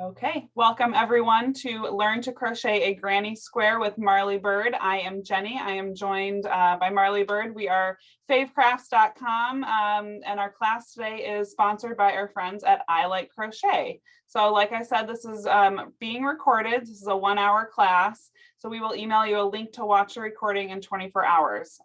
Okay, welcome everyone to Learn to Crochet a Granny Square with Marley Bird. I am Jenny. I am joined by Marley Bird. We are favecrafts.com and our class today is sponsored by our friends at I Like Crochet. So like I said, this is being recorded. This is a 1-hour class. So we will email you a link to watch the recording in 24 hours.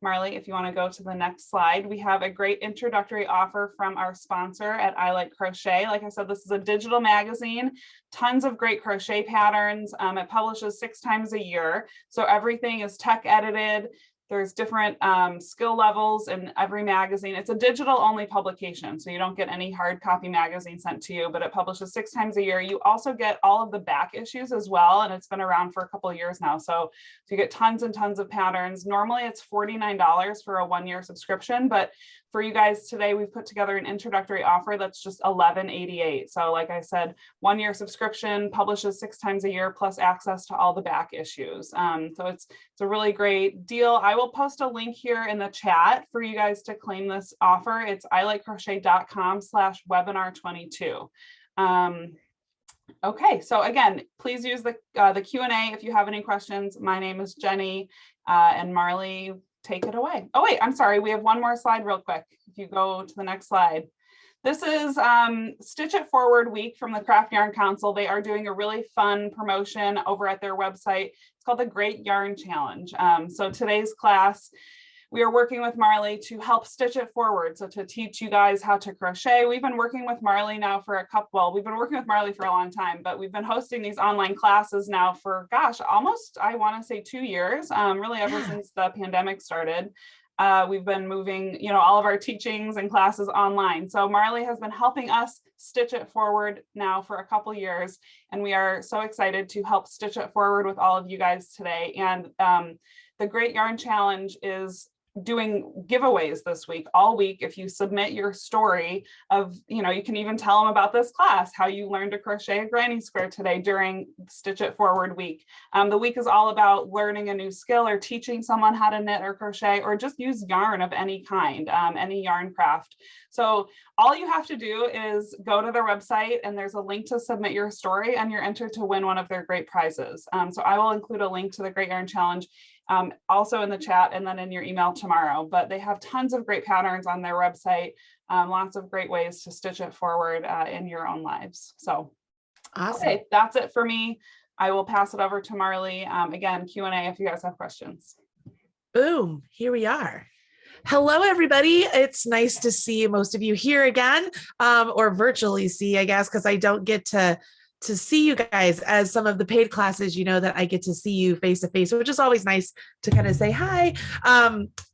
Marley, if you want to go to the next slide, we have a great introductory offer from our sponsor at I Like Crochet. Like I said, this is a digital magazine, tons of great crochet patterns. It publishes 6 times a year. So everything is tech edited. There's different skill levels in every magazine. It's a digital only publication, so you don't get any hard copy magazine sent to you, but it publishes 6 times a year. You also get all of the back issues as well, and it's been around for a couple of years now. So you get tons and tons of patterns. Normally it's $49 for a 1-year subscription, but for you guys today, we've put together an introductory offer that's just $11.88. So like I said, 1-year subscription, publishes 6 times a year, plus access to all the back issues. So it's a really great deal. I will post a link here in the chat for you guys to claim this offer. It's ilikecrochet.com/webinar22. Okay, so again, please use the Q&A if you have any questions. My name is Jenny and Marley, take it away. Oh wait, I'm sorry, we have one more slide real quick. If you go to the next slide. This is Stitch It Forward week from the Craft Yarn Council. They are doing a really fun promotion over at their website. It's called the Great Yarn Challenge. So today's class, we are working with Marley to help stitch it forward. So to teach you guys how to crochet. We've been working with Marley now for we've been working with Marley for a long time, but we've been hosting these online classes now for, gosh, almost, I want to say 2 years, really ever since the pandemic started. We've been moving, all of our teachings and classes online. So Marley has been helping us stitch it forward now for a couple years, and we are so excited to help stitch it forward with all of you guys today. And the Great Yarn Challenge is doing giveaways this week, all week. If you submit your story of, you can even tell them about this class, how you learned to crochet a granny square today during Stitch It Forward week. The week is all about learning a new skill or teaching someone how to knit or crochet or just use yarn of any kind, any yarn craft. So all you have to do is go to their website and there's a link to submit your story and you're entered to win one of their great prizes. So I will include a link to the Great Yarn Challenge also in the chat and then in your email tomorrow, but they have tons of great patterns on their website, lots of great ways to stitch it forward in your own lives. So awesome. Okay, that's it for me. I will pass it over to Marley. Again, Q&A if you guys have questions. Boom, here we are. Hello, everybody. It's nice to see most of you here again, or virtually see, I guess, because I don't get to see you guys as some of the paid classes, that I get to see you face to face, which is always nice to kind of say hi.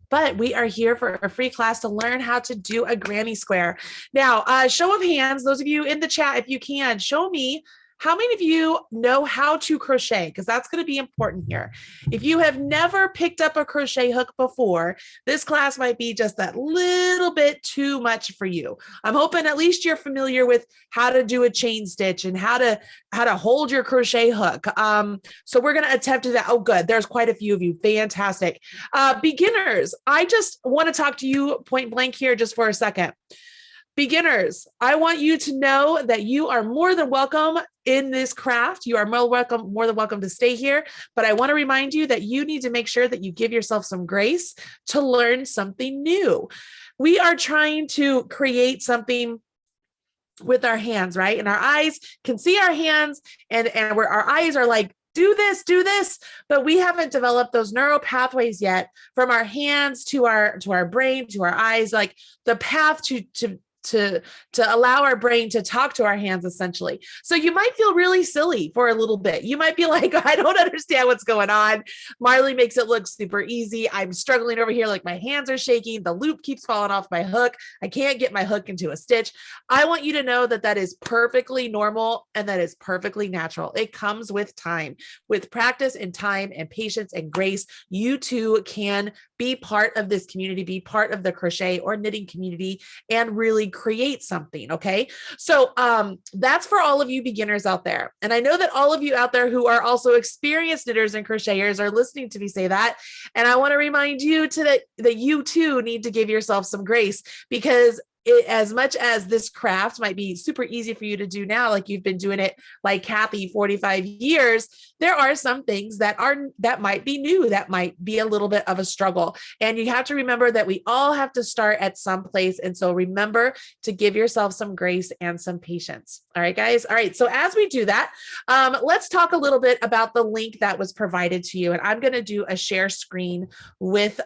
But we are here for a free class to learn how to do a granny square. Now, show of hands, those of you in the chat, if you can, show me how many of you know how to crochet, because that's going to be important here. If you have never picked up a crochet hook before, this class might be just that little bit too much for you. I'm hoping at least you're familiar with how to do a chain stitch and how to hold your crochet hook. So we're going to attempt to that. Oh, good. There's quite a few of you. Fantastic. Beginners, I just want to talk to you point blank here just for a second. Beginners, I want you to know that you are more than welcome in this craft. You are more than welcome to stay here. But I want to remind you that you need to make sure that you give yourself some grace to learn something new. We are trying to create something with our hands, right? And our eyes can see our hands and where our eyes are like, do this, but we haven't developed those neural pathways yet from our hands to our brain, to our eyes, like the path to allow our brain to talk to our hands, essentially. So you might feel really silly for a little bit. You might be like, I don't understand what's going on. Marley makes it look super easy. I'm struggling over here. Like my hands are shaking. The loop keeps falling off my hook. I can't get my hook into a stitch. I want you to know that that is perfectly normal and that is perfectly natural. It comes with time, with practice and time and patience and grace. You too can be part of this community, be part of the crochet or knitting community, and really create something. Okay. So that's for all of you beginners out there. And I know that all of you out there who are also experienced knitters and crocheters are listening to me say that. And I want to remind you that you too need to give yourself some grace, because as much as this craft might be super easy for you to do now, like you've been doing it like Kathy, 45 years, there are some things that might be new, that might be a little bit of a struggle. And you have to remember that we all have to start at some place. And so remember to give yourself some grace and some patience. All right, guys. All right. So as we do that, let's talk a little bit about the link that was provided to you. And I'm going to do a share screen with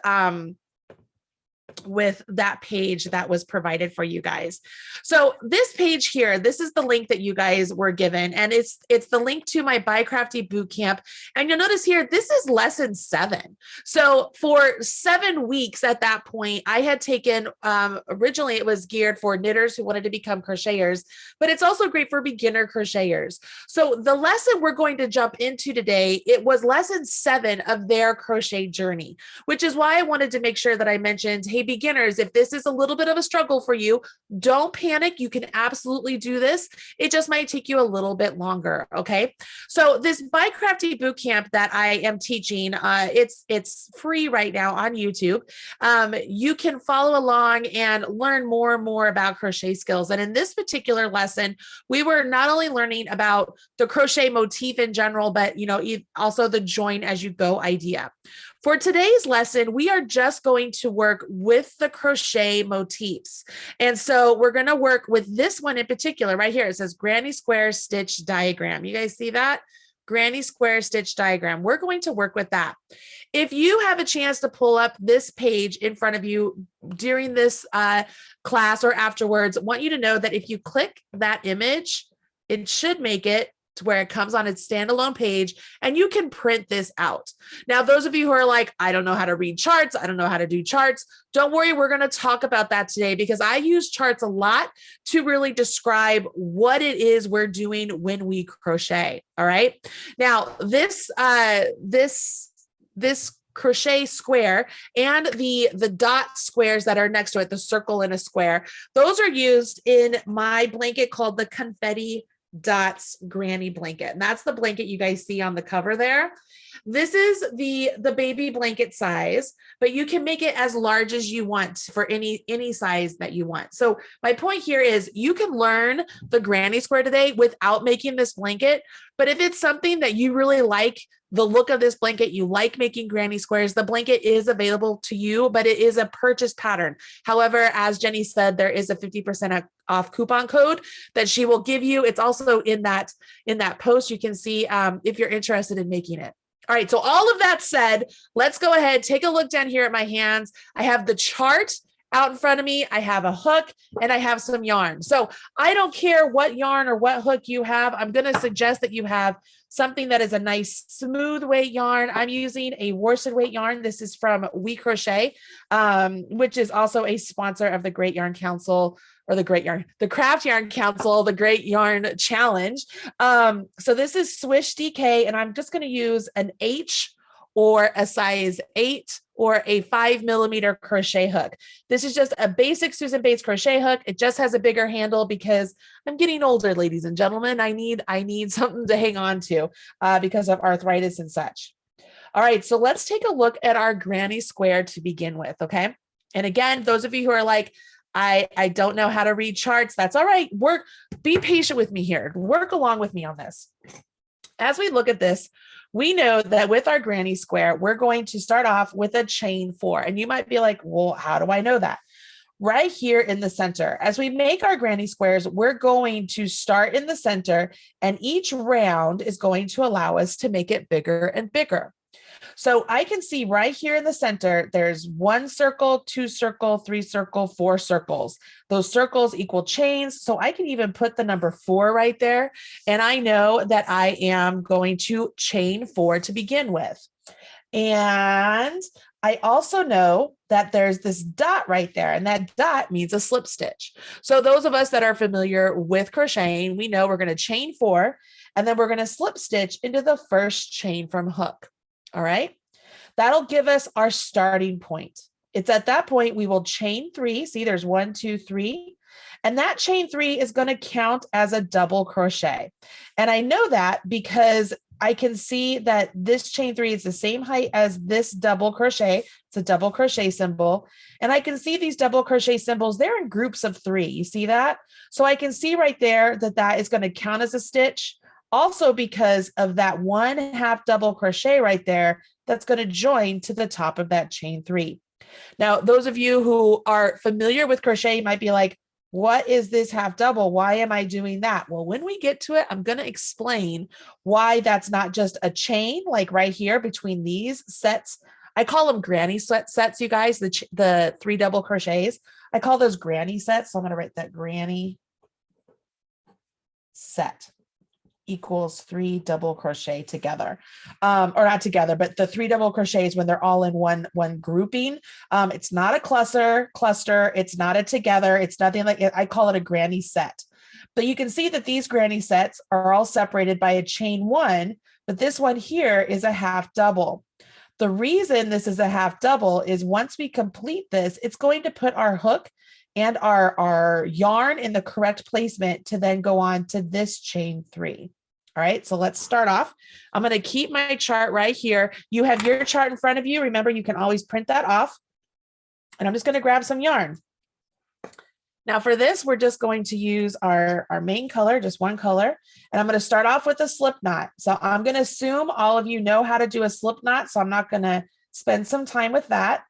that page that was provided for you guys. So this page here, this is the link that you guys were given, and it's the link to my Buy Crafty Bootcamp. And you'll notice here, this is lesson 7. So for 7 weeks at that point, I had taken, originally it was geared for knitters who wanted to become crocheters, but it's also great for beginner crocheters. So the lesson we're going to jump into today, it was lesson 7 of their crochet journey, which is why I wanted to make sure that I mentioned, hey, beginners, if this is a little bit of a struggle for you, don't panic. You can absolutely do this. It just might take you a little bit longer. Okay. So this Buy Crafty Bootcamp that I am teaching, it's free right now on YouTube. You can follow along and learn more and more about crochet skills. And in this particular lesson, we were not only learning about the crochet motif in general, but also the join as you go idea. For today's lesson, we are just going to work with the crochet motifs. And so we're going to work with this one in particular right here. It says Granny Square Stitch Diagram. You guys see that? Granny Square Stitch Diagram. We're going to work with that. If you have a chance to pull up this page in front of you during this class or afterwards, I want you to know that if you click that image, it should make it to where it comes on its standalone page and you can print this out. Now, those of you who are like, I don't know how to read charts, I don't know how to do charts, don't worry, we're going to talk about that today because I use charts a lot to really describe what it is we're doing when we crochet. All right. Now, this crochet square and the dot squares that are next to it, the circle and a square, those are used in my blanket called the Confetti Dots Granny blanket. And that's the blanket you guys see on the cover there. This is the baby blanket size, but you can make it as large as you want for any size that you want. So my point here is you can learn the Granny Square today without making this blanket. But if it's something that you really like, the look of this blanket, you like making granny squares, the blanket is available to you, but it is a purchase pattern. However, as Jenny said, there is a 50% off coupon code that she will give you. It's also in that post. You can see if you're interested in making it. All right. So all of that said, let's go ahead, take a look down here at my hands. I have the chart out in front of me. I have a hook and I have some yarn. So I don't care what yarn or what hook you have. I'm going to suggest that you have something that is a nice smooth weight yarn. I'm using a worsted weight yarn. This is from We Crochet, which is also a sponsor of the Great Yarn Council, or the Craft Yarn Council, the Great Yarn Challenge. So this is Swish DK, and I'm just going to use an H or a size 8 or a 5mm crochet hook. This is just a basic Susan Bates crochet hook. It just has a bigger handle because I'm getting older, ladies and gentlemen. I need something to hang on to because of arthritis and such. All right, so let's take a look at our granny square to begin with, okay? And again, those of you who are like, I don't know how to read charts, that's all right. Be patient with me here. Work along with me on this. As we look at this, we know that with our granny square, we're going to start off with a chain 4. And you might be like, well, how do I know that? Right here in the center, as we make our granny squares, we're going to start in the center, and each round is going to allow us to make it bigger and bigger. So I can see right here in the center, there's 1 circle, 2 circle, 3 circle, 4 circles. Those circles equal chains. So I can even put the number 4 right there. And I know that I am going to chain 4 to begin with. And I also know that there's this dot right there, and that dot means a slip stitch. So those of us that are familiar with crocheting, we know we're going to chain 4, and then we're going to slip stitch into the first chain from hook. All right. That'll give us our starting point. It's at that point we will chain 3. See, there's 1, 2, 3. And that chain 3 is going to count as a double crochet. And I know that because I can see that this chain 3 is the same height as this double crochet. It's a double crochet symbol. And I can see these double crochet symbols, they're in groups of 3. You see that? So I can see right there that that is going to count as a stitch. Also because of that 1/2 double crochet right there, that's going to join to the top of that chain 3. Now, those of you who are familiar with crochet might be like, what is this half double? Why am I doing that? Well, when we get to it, I'm going to explain why that's not just a chain, like right here between these sets. I call them granny sets, you guys, the 3 double crochets. I call those granny sets. So I'm going to write that granny set equals 3 double crochet together, or not together, but the 3 double crochets when they're all in one grouping. It's not a cluster. It's not a together. It's nothing like it. I call it a granny set. But you can see that these granny sets are all separated by a chain 1, but this one here is a half double. The reason this is a half double is once we complete this, it's going to put our hook and our yarn in the correct placement to then go on to this chain 3. All right, so let's start off. I'm going to keep my chart right here. You have your chart in front of you. Remember, you can always print that off. And I'm just going to grab some yarn. Now for this, we're just going to use our main color, just one color. And I'm going to start off with a slip knot. So I'm going to assume all of you know how to do a slip knot. So I'm not going to spend some time with that.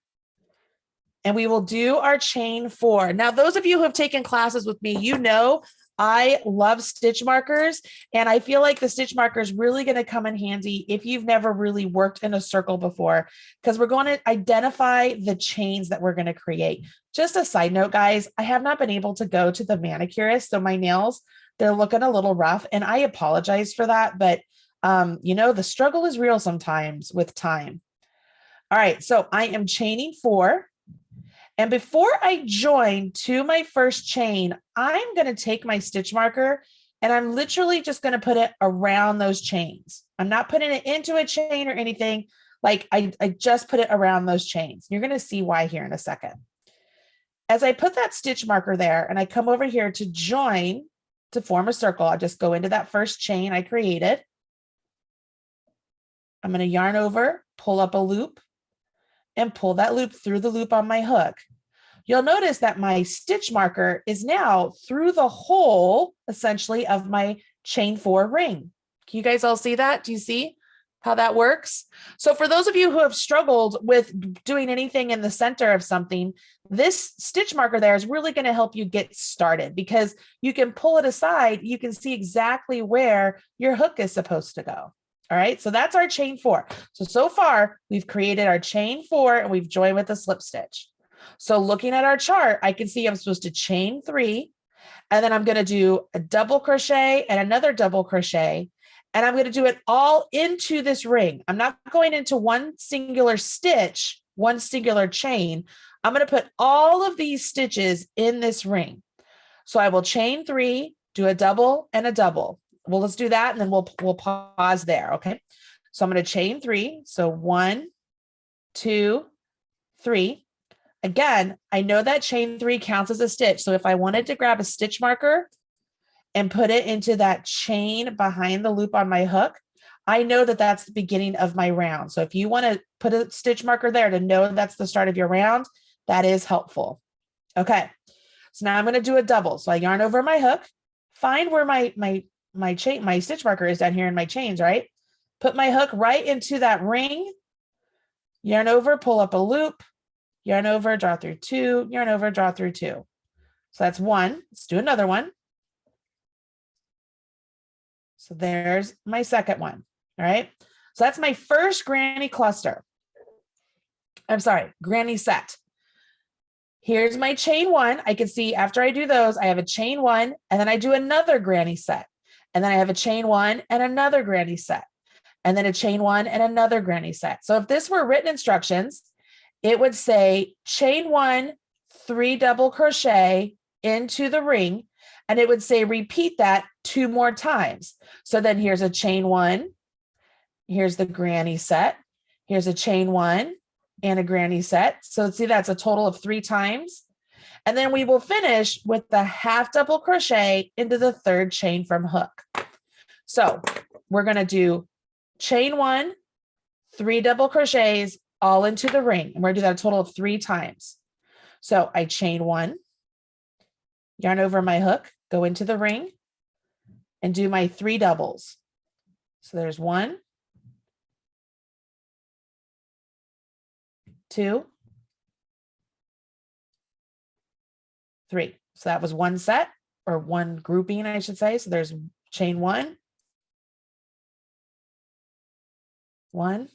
And we will do our chain 4. Now, those of you who have taken classes with me, you know I love stitch markers, and I feel like the stitch marker is really going to come in handy if you've never really worked in a circle before, because we're going to identify the chains that we're going to create. Just a side note, guys, I have not been able to go to the manicurist, so my nails, they're looking a little rough, and I apologize for that, but you know, the struggle is real sometimes with time. All right, so I am chaining 4. And before I join to my first chain, I'm going to take my stitch marker and I'm literally just going to put it around those chains. I'm not putting it into a chain or anything. Like I just put it around those chains. You're going to see why here in a second. As I put that stitch marker there and I come over here to join to form a circle, I'll just go into that first chain I created. I'm going to yarn over, pull up a loop, and pull that loop through the loop on my hook. You'll notice that my stitch marker is now through the hole, essentially, of my chain 4 ring. Can you guys all see that? Do you see how that works? So for those of you who have struggled with doing anything in the center of something, this stitch marker there is really going to help you get started, because you can pull it aside. You can see exactly where your hook is supposed to go. All right, so that's our chain 4. So far, we've created our chain 4 and we've joined with a slip stitch. So looking at our chart, I can see I'm supposed to chain 3, and then I'm going to do a double crochet and another double crochet, and I'm going to do it all into this ring. I'm not going into one singular stitch, one singular chain. I'm going to put all of these stitches in this ring. So I will chain 3, do a double and a double. Well, let's do that, and then we'll pause there, okay? So I'm going to chain 3. So 1, 2, 3. Again, I know that chain 3 counts as a stitch. So if I wanted to grab a stitch marker and put it into that chain behind the loop on my hook, I know that that's the beginning of my round. So if you want to put a stitch marker there to know that's the start of your round, that is helpful. Okay, so now I'm going to do a double. So I yarn over my hook, find where my stitch marker is down here in my chains, right? Put my hook right into that ring, yarn over, pull up a loop, yarn over, draw through 2, yarn over, draw through 2. So that's 1. Let's do another one. So there's my second one. All right. So that's my first granny cluster. I'm sorry, granny set. Here's my chain 1. I can see after I do those, I have a chain 1, and then I do another granny set. And then I have a chain 1 and another granny set. And then a chain 1 and another granny set. So if this were written instructions, it would say chain 1, 3 double crochet into the ring, and it would say repeat that 2 more times. So then here's a chain 1, here's the granny set, here's a chain 1 and a granny set. So see, that's a total of 3 times. And then we will finish with the half double crochet into the 3rd chain from hook. So we're going to do chain one, 3 double crochets all into the ring. And we're gonna do that a total of 3 times. So I chain one, yarn over my hook, go into the ring, and do my 3 doubles. So there's 1, 2, 3. So that was one set, or one grouping, I should say. So there's chain one, 1,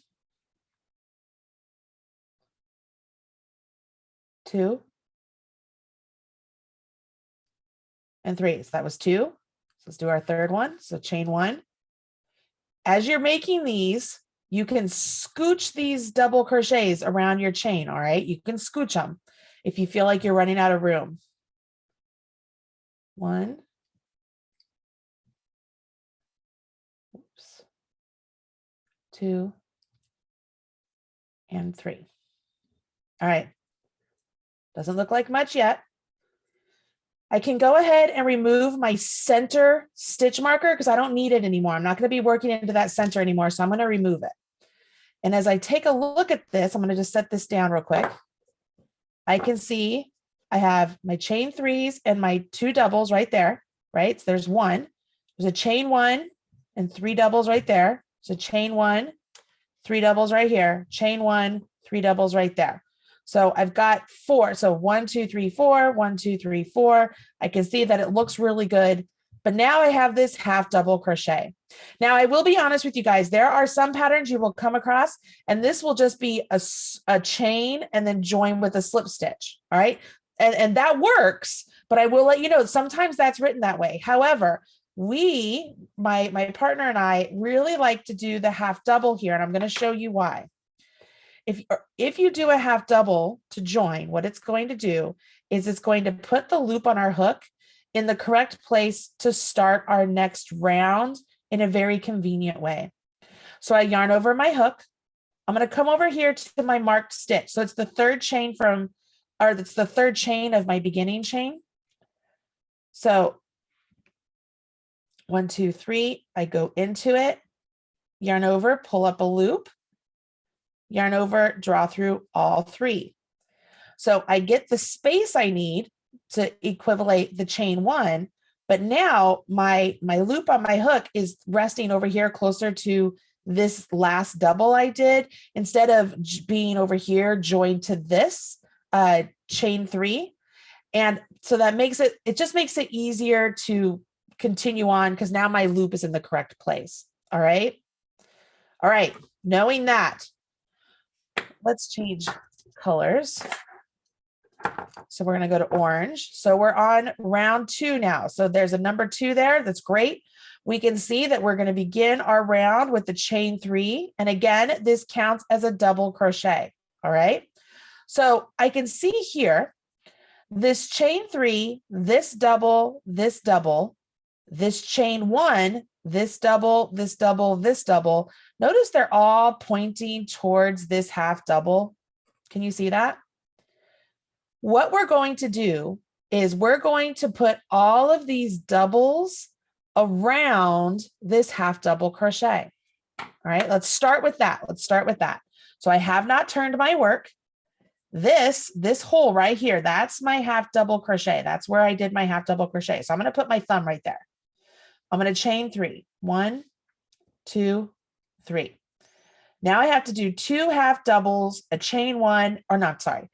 2, and 3. So that was 2. So let's do our third one. So chain one. As you're making these, you can scooch these double crochets around your chain. All right. You can scooch them if you feel like you're running out of room. 1, 2, and 3. All right. Doesn't look like much yet. I can go ahead and remove my center stitch marker because I don't need it anymore. I'm not going to be working into that center anymore, so I'm going to remove it. And as I take a look at this, I'm going to just set this down real quick. I can see I have my chain 3s and my 2 doubles right there, right? So there's 1. There's a chain 1 and 3 doubles right there. So chain 1, 3 doubles right here, chain 1, 3 doubles right there. So I've got 4. So 1, 2, 3, 4, 1, 2, 3, 4. I can see that it looks really good, but now I have this half double crochet. Now I will be honest with you guys, there are some patterns you will come across, and this will just be a chain and then join with a slip stitch. All right. And that works, but I will let you know, sometimes that's written that way. However, my partner and I really like to do the half double here, and I'm going to show you why. If you do a half double to join, what it's going to do is it's going to put the loop on our hook in the correct place to start our next round in a very convenient way. So I yarn over my hook. I'm going to come over here to my marked stitch. So it's the third chain it's the third chain of my beginning chain. So 1, 2, 3, I go into it, yarn over, pull up a loop, yarn over, draw through all 3. So I get the space I need to equivalent the chain 1, but now my loop on my hook is resting over here closer to this last double I did, instead of being over here joined to this chain 3. And so that makes it just makes it easier to continue on because now my loop is in the correct place. All right. All right. Knowing that, let's change colors. So we're going to go to orange. So we're on round 2 now. So there's a number 2 there. That's great. We can see that we're going to begin our round with the chain 3. And again, this counts as a double crochet. All right. So I can see here, this chain 3, this double, this chain 1, this double, this double, this double. Notice they're all pointing towards this half double. Can you see that? What we're going to do is we're going to put all of these doubles around this half double crochet. All right, let's start with that. So I have not turned my work. This hole right here, that's my half double crochet. That's where I did my half double crochet. So I'm going to put my thumb right there. I'm going to chain 3. 1, 2, 3. Now I have to do 2 half doubles, a chain 1, or not, sorry,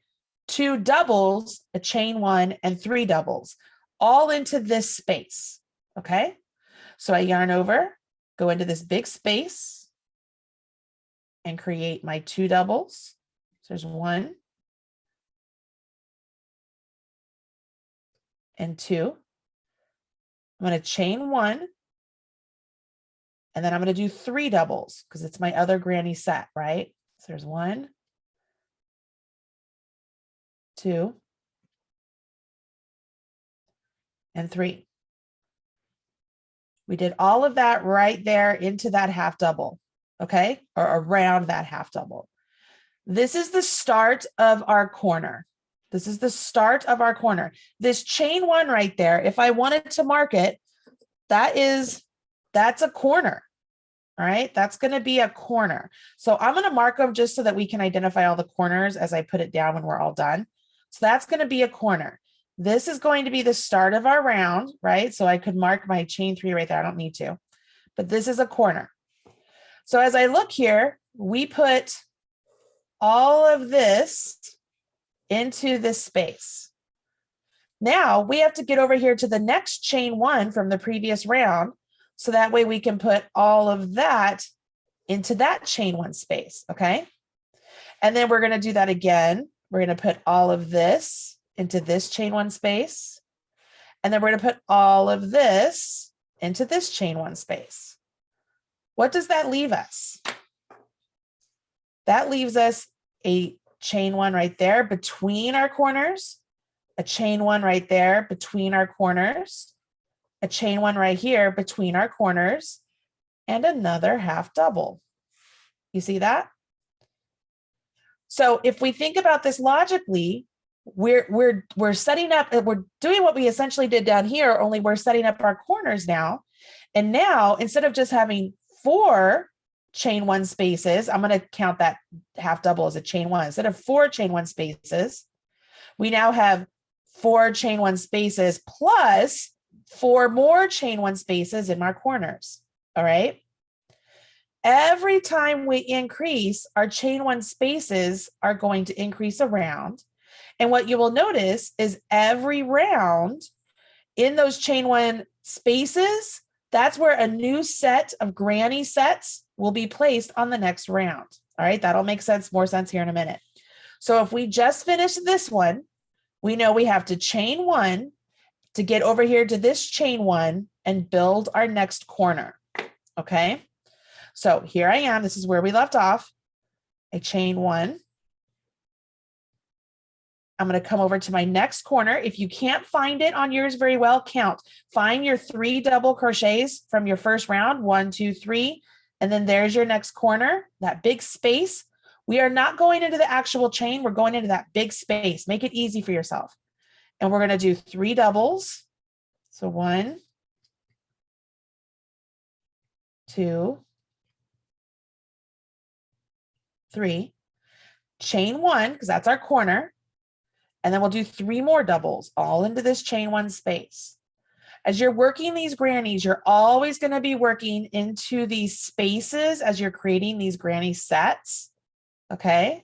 2 doubles, a chain 1, and 3 doubles, all into this space. Okay. So I yarn over, go into this big space, and create my 2 doubles. So there's 1 and 2. I'm going to chain 1, and then I'm going to do 3 doubles because it's my other granny set, right? So there's 1, 2, and 3. We did all of that right there into that half double, okay? Or around that half double. This is the start of our corner. This is the start of our corner. This chain 1 right there, if I wanted to mark it, that's a corner. All right, that's going to be a corner. So I'm going to mark them just so that we can identify all the corners as I put it down when we're all done. So that's going to be a corner. This is going to be the start of our round, right? So I could mark my chain 3 right there. I don't need to, but this is a corner. So as I look here, we put all of this into this space. Now we have to get over here to the next chain 1 from the previous round. So that way we can put all of that into that chain 1 space, okay? And then we're going to do that again. We're going to put all of this into this chain 1 space. And then we're going to put all of this into this chain 1 space. What does that leave us? That leaves us a chain 1 right there between our corners, a chain 1 right there between our corners, a chain 1 right here between our corners, and another half double. You see that? So if we think about this logically, we're setting up, we're doing what we essentially did down here, only we're setting up our corners now. And now instead of just having 4 chain 1 spaces, I'm going to count that half double as a chain 1. Instead of 4 chain 1 spaces, we now have 4 chain 1 spaces plus 4 more chain 1 spaces in our corners. All right. Every time we increase, our chain 1 spaces are going to increase around. And what you will notice is every round in those chain 1 spaces, that's where a new set of granny sets will be placed on the next round. All right. That'll make more sense here in a minute. So if we just finish this one, we know we have to chain 1 to get over here to this chain 1 and build our next corner. Okay. So here I am. This is where we left off. I chain 1. I'm going to come over to my next corner. If you can't find it on yours very well, count. Find your 3 double crochets from your first round. 1, 2, 3. And then there's your next corner, that big space. We are not going into the actual chain. We're going into that big space. Make it easy for yourself. And we're going to do 3 doubles. So 1, 2, 3. Chain 1, because that's our corner. And then we'll do 3 more doubles all into this chain 1 space. As you're working these grannies, you're always going to be working into these spaces as you're creating these granny sets. Okay.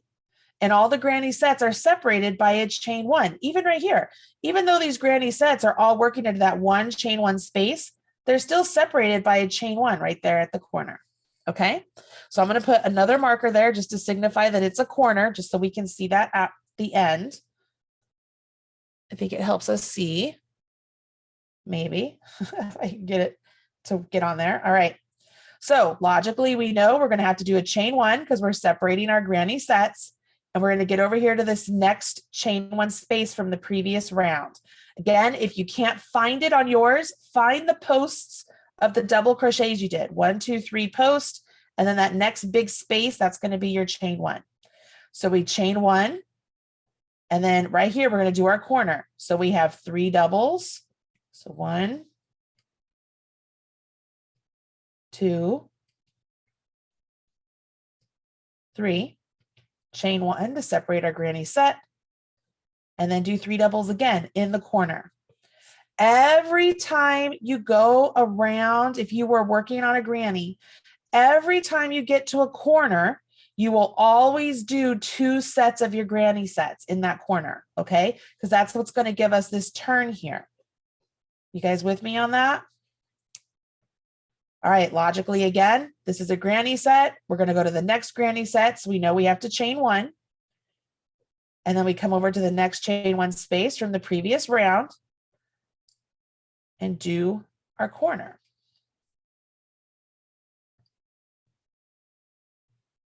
And all the granny sets are separated by a chain 1, even right here. Even though these granny sets are all working into that one chain 1 space, they're still separated by a chain 1 right there at the corner. Okay. So I'm going to put another marker there just to signify that it's a corner, just so we can see that at the end. I think it helps us see. Maybe if I can get it to get on there. All right. So logically, we know we're going to have to do a chain 1 because we're separating our granny sets. And we're going to get over here to this next chain 1 space from the previous round. Again, if you can't find it on yours, find the posts of the double crochets you did. 1, 2, 3 post. And then that next big space, that's going to be your chain 1. So we chain 1. And then right here, we're going to do our corner. So we have 3 doubles. So 1, 2, 3. Chain 1 to separate our granny set, and then do 3 doubles again in the corner. Every time you go around, if you were working on a granny, every time you get to a corner, you will always do 2 sets of your granny sets in that corner, okay? Because that's what's going to give us this turn here. You guys with me on that? All right, logically again, this is a granny set. We're going to go to the next granny set. So we know we have to chain 1. And then we come over to the next chain 1 space from the previous round and do our corner.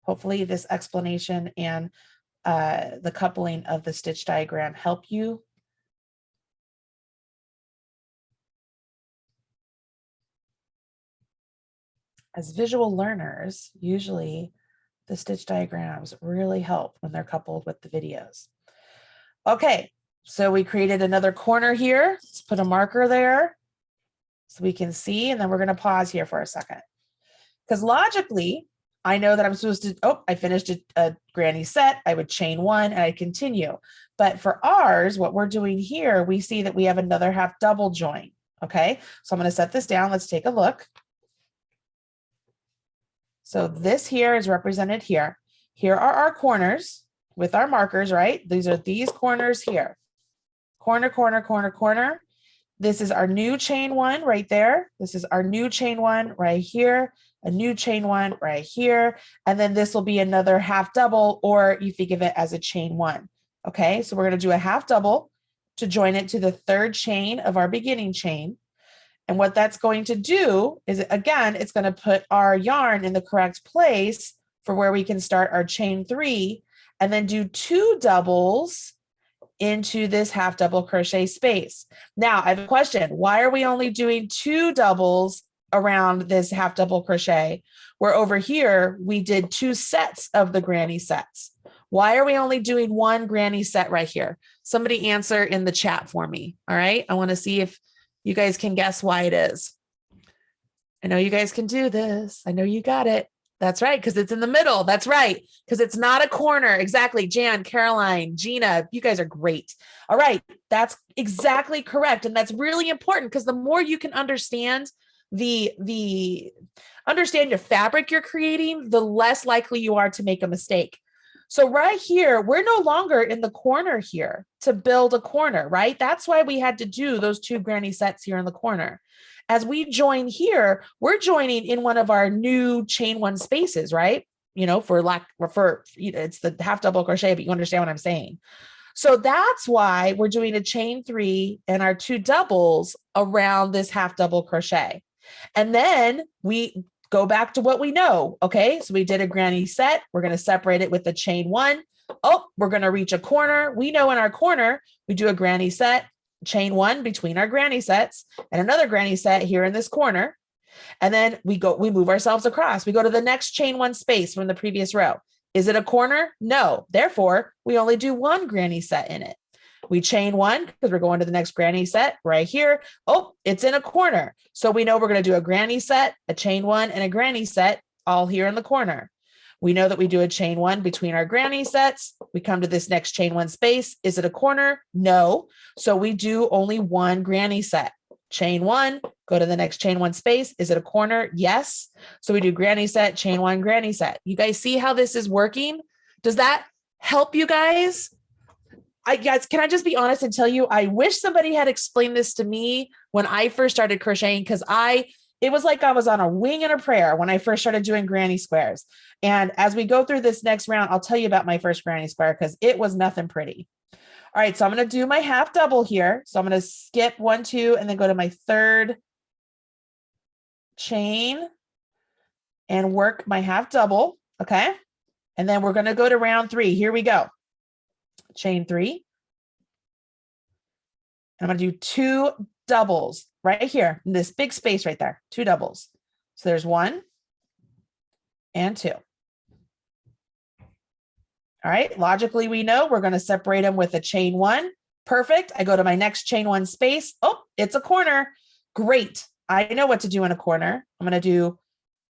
Hopefully this explanation and the coupling of the stitch diagram help you. As visual learners, usually the stitch diagrams really help when they're coupled with the videos. Okay, so we created another corner here. Let's put a marker there so we can see, and then we're going to pause here for a second. Because logically, I know that I'm supposed to, oh, I finished a granny set. I would chain one and I continue. But for ours, what we're doing here, we see that we have another half double join. Okay, so I'm going to set this down. Let's take a look. So this here is represented here. Here are our corners with our markers, right? These are these corners here. Corner, corner, corner, corner. This is our new chain one right there. This is our new chain one right here, a new chain one right here. And then this will be another half double, or you think of it as a chain one. Okay, so we're going to do a half double to join it to the third chain of our beginning chain. And what that's going to do is, again, it's going to put our yarn in the correct place for where we can start our chain three and then do 2 doubles into this half double crochet space. Now I have a question. Why are we only doing 2 doubles around this half double crochet, where over here we did 2 sets of the granny sets? Why are we only doing 1 granny set right here? Somebody answer in the chat for me. All right. I want to see if you guys can guess why it is. I know you guys can do this. I know you got it. That's right, because it's in the middle. That's right, because it's not a corner. Exactly. Jan, Caroline, Gina, you guys are great. All right, that's exactly correct. And that's really important, because the more you can understand understand your fabric you're creating, the less likely you are to make a mistake. So right here, we're no longer in the corner here to build a corner, right? That's why we had to do those 2 granny sets here in the corner. As we join here, we're joining in one of our new chain one spaces, right? You know, it's the half double crochet, but you understand what I'm saying. So that's why we're doing a chain 3 and our 2 doubles around this half double crochet. And then we go back to what we know. Okay, so we did a granny set. We're going to separate it with the chain 1. Oh, we're going to reach a corner. We know in our corner, we do a granny set, chain 1 between our granny sets, and another granny set here in this corner. And then we move ourselves across. We go to the next chain 1 space from the previous row. Is it a corner? No. Therefore, we only do 1 granny set in it. We chain 1 because we're going to the next granny set right here. Oh, it's in a corner. So we know we're going to do a granny set, a chain 1, and a granny set all here in the corner. We know that we do a chain 1 between our granny sets. We come to this next chain 1 space. Is it a corner? No. So we do only 1 granny set. Chain 1, go to the next chain 1 space. Is it a corner? Yes. So we do granny set, chain 1, granny set. You guys see how this is working? Does that help you guys? Guys, can I just be honest and tell you, I wish somebody had explained this to me when I first started crocheting, because it was like I was on a wing and a prayer when I first started doing granny squares. And as we go through this next round, I'll tell you about my first granny square, because it was nothing pretty. All right, so I'm going to do my half double here. So I'm going to skip 1, 2, and then go to my 3rd chain and work my half double. Okay. And then we're going to go to round 3. Here we go. Chain 3. And I'm going to do 2 doubles right here in this big space right there. 2 doubles. So there's 1 and 2. All right. Logically, we know we're going to separate them with a chain 1. Perfect. I go to my next chain 1 space. Oh, it's a corner. Great. I know what to do in a corner. I'm going to do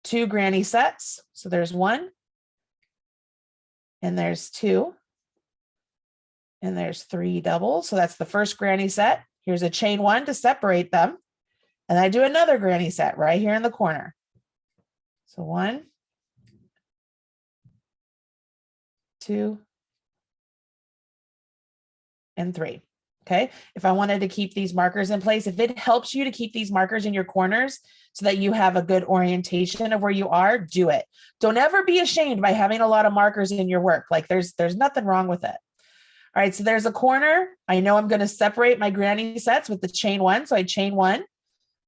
2 granny sets. So there's 1 and there's 2. And there's 3 doubles. So that's the first granny set. Here's a chain 1 to separate them. And I do another granny set right here in the corner. So 1, 2, and 3. Okay. If I wanted to keep these markers in place, if it helps you to keep these markers in your corners so that you have a good orientation of where you are, do it. Don't ever be ashamed by having a lot of markers in your work. Like there's nothing wrong with it. All right, so there's a corner. I know I'm going to separate my granny sets with the chain 1. So I chain 1,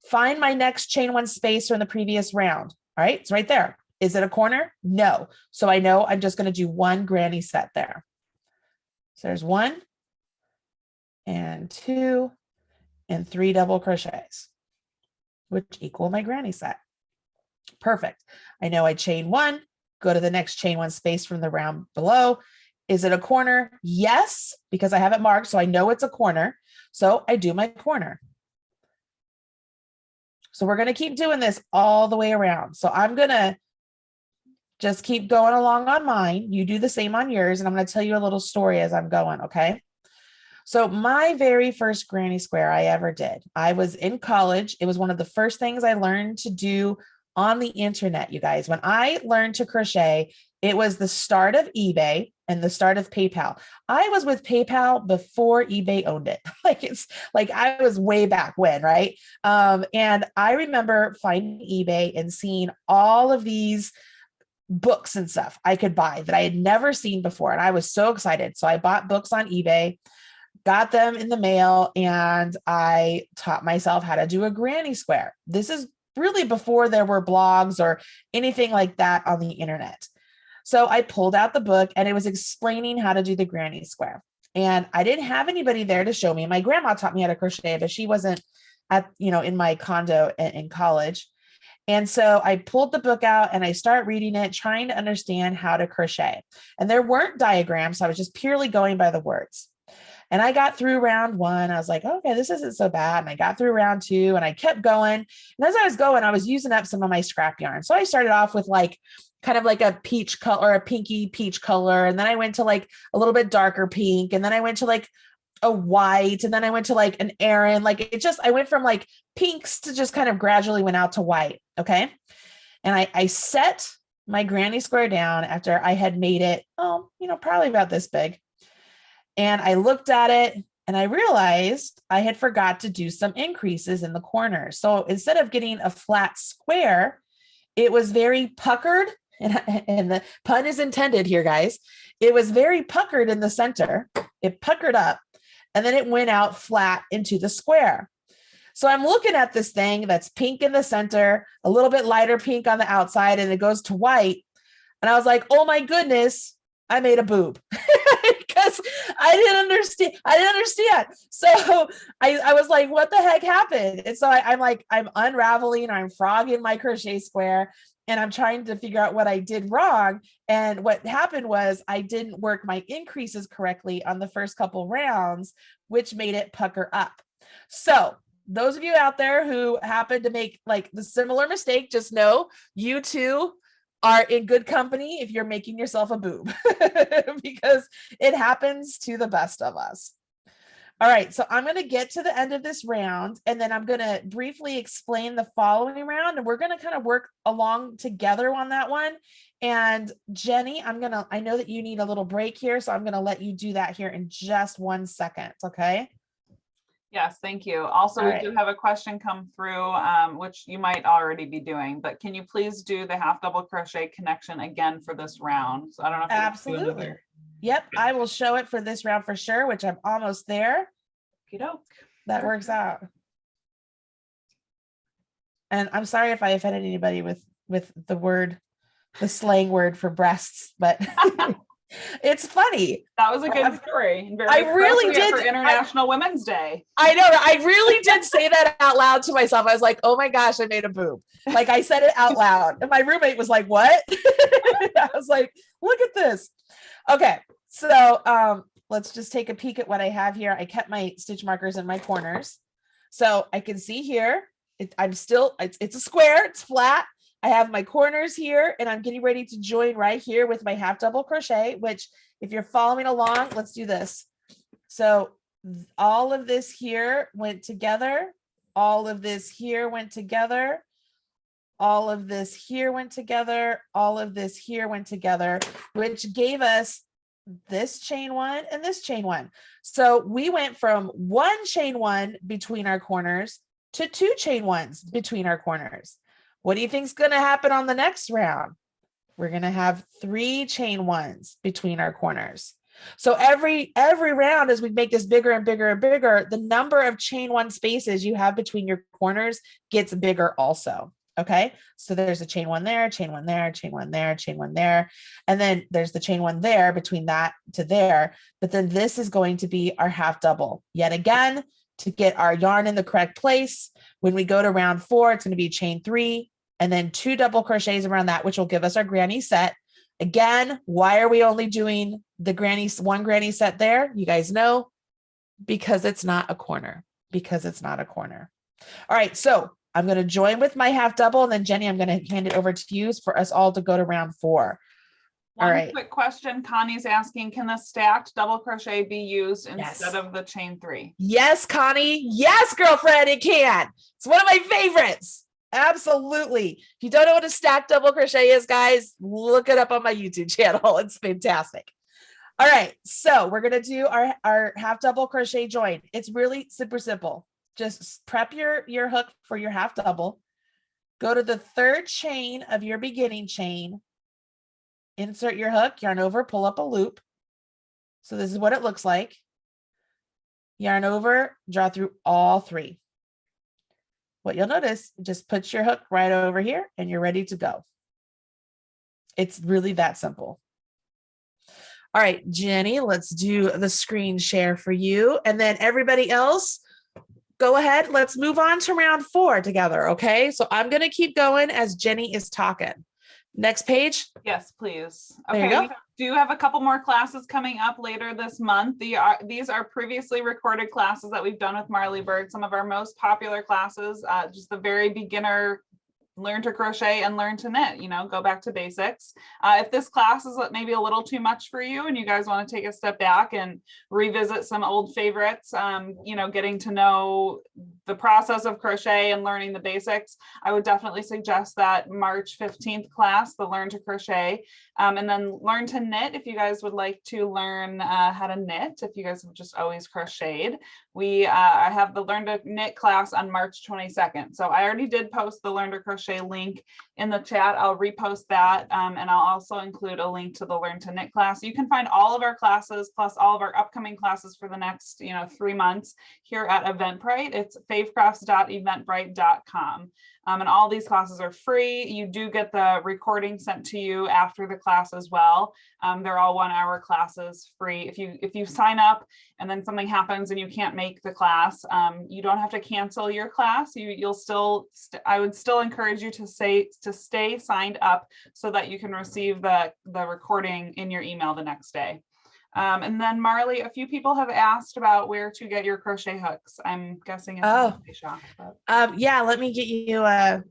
find my next chain 1 space from the previous round. All right, it's right there. Is it a corner? No. So I know I'm just going to do 1 granny set there. So there's 1 and 2 and 3 double crochets, which equal my granny set. Perfect. I know I chain 1, go to the next chain 1 space from the round below. Is it a corner? Yes, because I have it marked, so I know it's a corner. So I do my corner. So we're going to keep doing this all the way around. So I'm going to just keep going along on mine. You do the same on yours. And I'm going to tell you a little story as I'm going. Okay. So my very first granny square I ever did, I was in college. It was one of the first things I learned to do on the internet, you guys. When I learned to crochet, it was the start of eBay and the start of PayPal. I was with PayPal before eBay owned it. It's like I was way back when, right? And I remember finding eBay and seeing all of these books and stuff I could buy that I had never seen before. And I was so excited. So I bought books on eBay, got them in the mail, and I taught myself how to do a granny square. This is really before there were blogs or anything like that on the internet. So I pulled out the book and it was explaining how to do the granny square. And I didn't have anybody there to show me. My grandma taught me how to crochet, but she wasn't in my condo in college. And so I pulled the book out and I started reading it, trying to understand how to crochet. And there weren't diagrams. So I was just purely going by the words. And I got through round 1. I was like, okay, this isn't so bad. And I got through round 2 and I kept going. And as I was going, I was using up some of my scrap yarn. So I started off with kind of like a peach color or a pinky peach color. And then I went to like a little bit darker pink. And then I went to like a white. And then I went to like an Aran. I went from like pinks to just kind of gradually went out to white. Okay. And I set my granny square down after I had made it, probably about this big. And I looked at it and I realized I had forgot to do some increases in the corners. So instead of getting a flat square, it was very puckered. And the pun is intended here, guys. It was very puckered in the center. It puckered up and then it went out flat into the square. So I'm looking at this thing that's pink in the center, a little bit lighter pink on the outside, and it goes to white. And I was like, oh my goodness, I made a boob. Because I didn't understand. So I was like, what the heck happened? And so I'm unraveling, I'm frogging my crochet square, and I'm trying to figure out what I did wrong. And what happened was I didn't work my increases correctly on the first couple rounds, which made it pucker up. So those of you out there who happen to make like the similar mistake, just know you too are in good company if you're making yourself a boob because it happens to the best of us. All right, so I'm going to get to the end of this round and then I'm going to briefly explain the following round and we're going to kind of work along together on that one. And Jenny, I know that you need a little break here, so I'm going to let you do that here in just 1 second. Okay. Yes, thank you. Also, we do have a question come through, which you might already be doing, but can you please do the half double crochet connection again for this round? So I don't know if absolutely. Yep, I will show it for this round for sure, which I'm almost there. Okey-doke. That works out. And I'm sorry if I offended anybody with the slang word for breasts, but it's funny. That was a good story. I really did for International Women's Day. I know. I really did say that out loud to myself. I was like, oh my gosh, I made a boob. Like I said it out loud. And my roommate was like, what? I was like, look at this. Okay. So let's just take a peek at what I have here. I kept my stitch markers in my corners. So I can see here, it's a square, it's flat. I have my corners here and I'm getting ready to join right here with my half double crochet, which if you're following along, let's do this. So all of this here went together. All of this here went together. All of this here went together. All of this here went together, which gave us this chain one and this chain one. So we went from 1 chain one between our corners to 2 chain ones between our corners. What do you think is going to happen on the next round? We're going to have 3 chain ones between our corners. So every round, as we make this bigger and bigger and bigger, the number of chain one spaces you have between your corners gets bigger also. Okay. So there's a chain one there, chain one there, chain one there, chain one there. And then there's the chain one there between that to there. But then this is going to be our half double yet again to get our yarn in the correct place. When we go to round 4, it's going to be chain 3 and then 2 double crochets around that, which will give us our granny set. Again, why are we only doing the one granny set there? You guys know, because it's not a corner, All right. So I'm going to join with my half double, and then Jenny, I'm going to hand it over to you for us all to go to round 4. All One right. quick question. Connie's asking, can the stacked double crochet be used instead Yes. of the chain 3? Yes, Connie. Yes, girlfriend, it can. It's one of my favorites. Absolutely. If you don't know what a stacked double crochet is, guys, look it up on my YouTube channel. It's fantastic. All right. So we're going to do our half double crochet join. It's really super simple. Just prep your hook for your half double. Go to the 3rd chain of your beginning chain. Insert your hook, yarn over, pull up a loop. So this is what it looks like. Yarn over, draw through all 3. What you'll notice, just put your hook right over here and you're ready to go. It's really that simple. All right, Jenny, let's do the screen share for you. And then everybody else, go ahead. Let's move on to round 4 together, okay? So I'm going to keep going as Jenny is talking. Next page. Yes, please. There you Okay, go. we do have a couple more classes coming up later this month. These are previously recorded classes that we've done with Marley Bird, some of our most popular classes, just the very beginner learn to crochet and learn to knit, go back to basics. If this class is maybe a little too much for you and you guys want to take a step back and revisit some old favorites, getting to know the process of crochet and learning the basics, I would definitely suggest that March 15th class, the Learn to Crochet, and then Learn to Knit if you guys would like to learn how to knit, if you guys have just always crocheted. I have the Learn to Knit class on March 22nd. So I already did post the Learn to Crochet link in the chat. I'll repost that, and I'll also include a link to the Learn to Knit class. You can find all of our classes plus all of our upcoming classes for the next 3 months here at Eventbrite. It's favecrafts.eventbrite.com. And all these classes are free. You do get the recording sent to you after the class as well. They're all 1-hour classes free. If you sign up and then something happens and you can't make the class, you don't have to cancel your class. I would still encourage you to stay signed up so that you can receive the recording in your email the next day. And then Marley, a few people have asked about where to get your crochet hooks. I'm guessing it's a crochet shop. But Yeah, let me get you a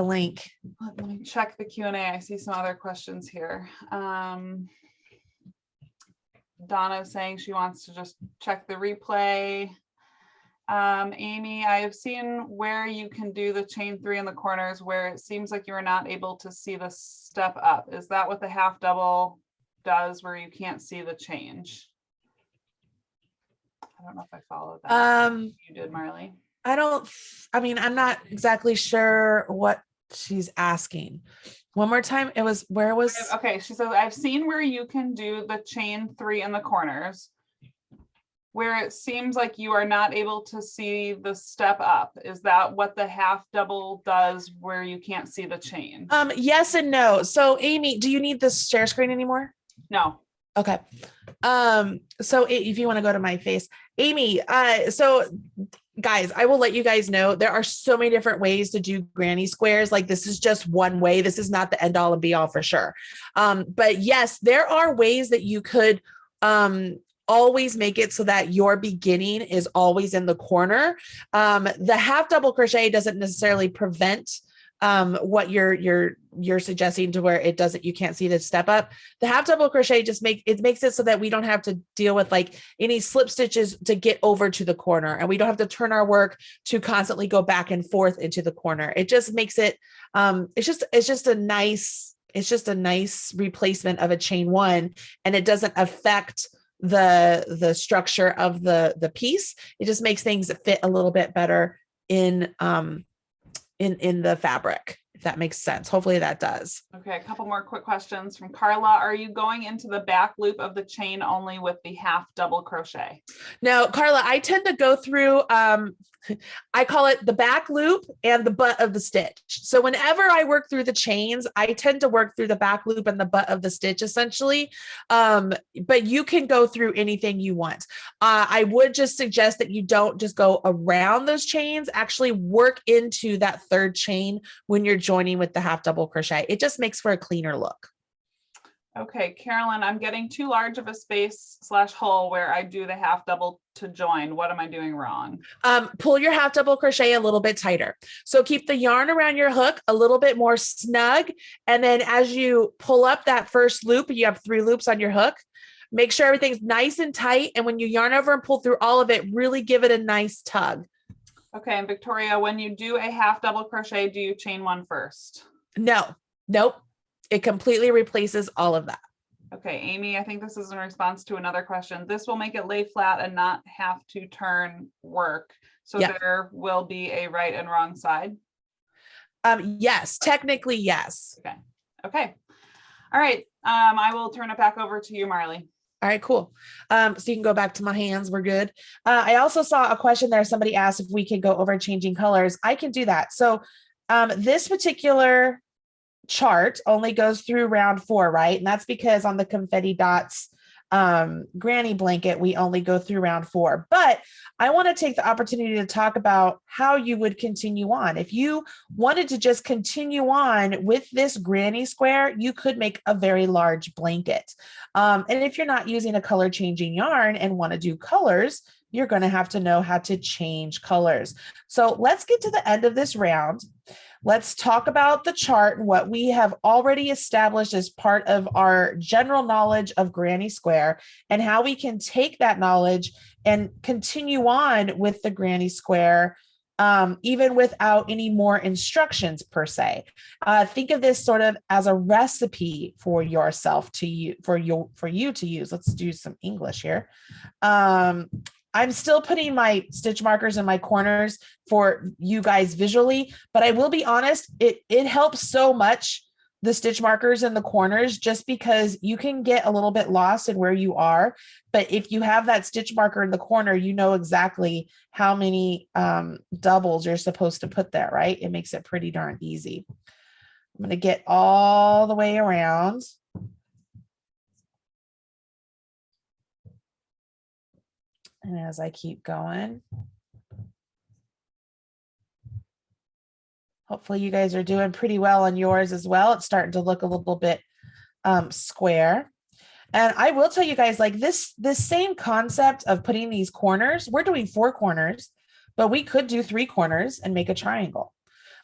link. let me check the Q&A. I see some other questions here. Donna is saying she wants to just check the replay. Amy, I have seen where you can do the chain 3 in the corners where it seems like you are not able to see the step up. Is that what the half double does, where you can't see the change? I don't know if I followed that. You did, Marley. I'm not exactly sure what she's asking. One more time. Okay, she says, I've seen where you can do the chain 3 in the corners where it seems like you are not able to see the step up. Is that what the half double does where you can't see the chain? Yes and no. So Amy, do you need this share screen anymore? No. Okay. So if you want to go to my face, Amy, so guys, I will let you guys know there are so many different ways to do granny squares. Like this is just one way. This is not the end all and be all for sure. But yes, there are ways that you could always make it so that your beginning is always in the corner. The half double crochet doesn't necessarily prevent what you're suggesting to where you can't see the step up. The half double crochet just makes it so that we don't have to deal with like any slip stitches to get over to the corner, and we don't have to turn our work to constantly go back and forth into the corner. It just makes it it's just a nice replacement of a chain 1, and it doesn't affect the structure of the piece. It just makes things fit a little bit better in the fabric, if that makes sense. Hopefully that does. Okay, a couple more quick questions from Carla. Are you going into the back loop of the chain only with the half double crochet? No, Carla, I tend to go through, I call it the back loop and the butt of the stitch. So whenever I work through the chains, I tend to work through the back loop and the butt of the stitch essentially. But you can go through anything you want. I would just suggest that you don't just go around those chains, actually work into that 3rd chain when you're joining with the half double crochet. It just makes for a cleaner look. Okay, Carolyn, I'm getting too large of a space / hole where I do the half double to join. What am I doing wrong? Pull your half double crochet a little bit tighter. So keep the yarn around your hook a little bit more snug. And then as you pull up that first loop, you have 3 loops on your hook, make sure everything's nice and tight. And when you yarn over and pull through all of it, really give it a nice tug. Okay, and Victoria, when you do a half double crochet, do you chain 1 first? No, nope. It completely replaces all of that. Okay, Amy, I think this is in response to another question. This will make it lay flat and not have to turn work. So there will be a right and wrong side. Yes, technically, yes. Okay. Okay. All right. I will turn it back over to you, Marley. All right, cool. So you can go back to my hands. We're good. I also saw a question there. Somebody asked if we could go over changing colors. I can do that. So this particular chart only goes through round 4, right? And that's because on the Confetti Dots granny blanket, we only go through round 4. But I want to take the opportunity to talk about how you would continue on. If you wanted to just continue on with this granny square, you could make a very large blanket. And if you're not using a color changing yarn and want to do colors, you're going to have to know how to change colors. So let's get to the end of this round. Let's talk about the chart and what we have already established as part of our general knowledge of Granny Square and how we can take that knowledge and continue on with the Granny Square even without any more instructions per se. Think of this sort of as a recipe for yourself to use, for you to use. Let's do some English here. I'm still putting my stitch markers in my corners for you guys visually, but I will be honest, it helps so much, the stitch markers in the corners, just because you can get a little bit lost in where you are. But if you have that stitch marker in the corner, you know exactly how many doubles you're supposed to put there, right? It makes it pretty darn easy. I'm going to get all the way around. And as I keep going, hopefully you guys are doing pretty well on yours as well. It's starting to look a little bit square. And I will tell you guys, like this same concept of putting these corners, we're doing 4 corners, but we could do 3 corners and make a triangle.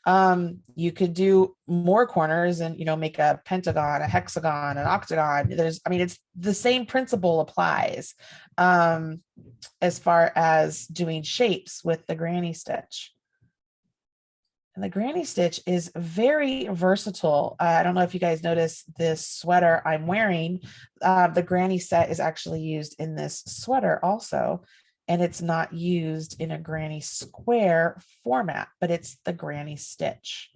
You could do more corners and, make a pentagon, a hexagon, an octagon. It's the same principle applies as far as doing shapes with the granny stitch. And the granny stitch is very versatile. I don't know if you guys notice this sweater I'm wearing. The granny set is actually used in this sweater also. And it's not used in a granny square format, but it's the granny stitch.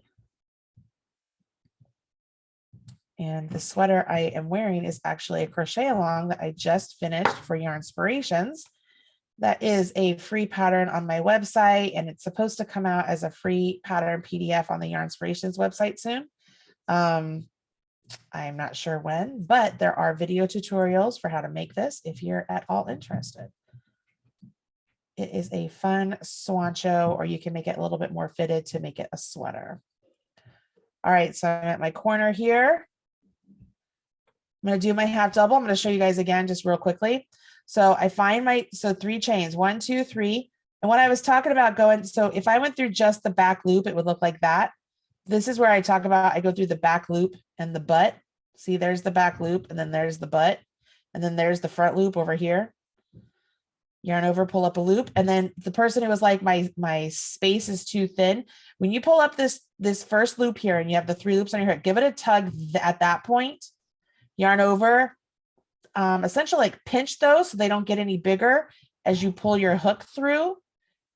And the sweater I am wearing is actually a crochet along that I just finished for Yarnspirations. That is a free pattern on my website, and it's supposed to come out as a free pattern PDF on the Yarnspirations website soon. I'm not sure when, but there are video tutorials for how to make this if you're at all interested. It is a fun swancho, or you can make it a little bit more fitted to make it a sweater. All right, so I'm at my corner here. I'm going to do my half double. I'm going to show you guys again just real quickly. So I find 3 chains, 1, 2, 3. And what I was talking about so if I went through just the back loop, it would look like that. This is where I talk about, I go through the back loop and the butt. See, there's the back loop, and then there's the butt. And then there's the front loop over here. Yarn over, pull up a loop. And then the person who was like, my space is too thin. When you pull up this first loop here and you have the 3 loops on your hook, give it a tug at that point, yarn over, essentially like pinch those so they don't get any bigger as you pull your hook through,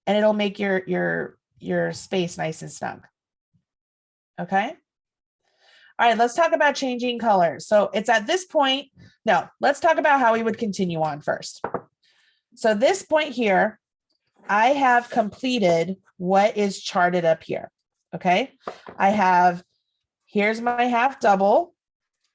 and it'll make your space nice and snug. Okay. All right, let's talk about changing colors. So it's at this point, let's talk about how we would continue on first. So this point here, I have completed what is charted up here. Okay. Here's my half double.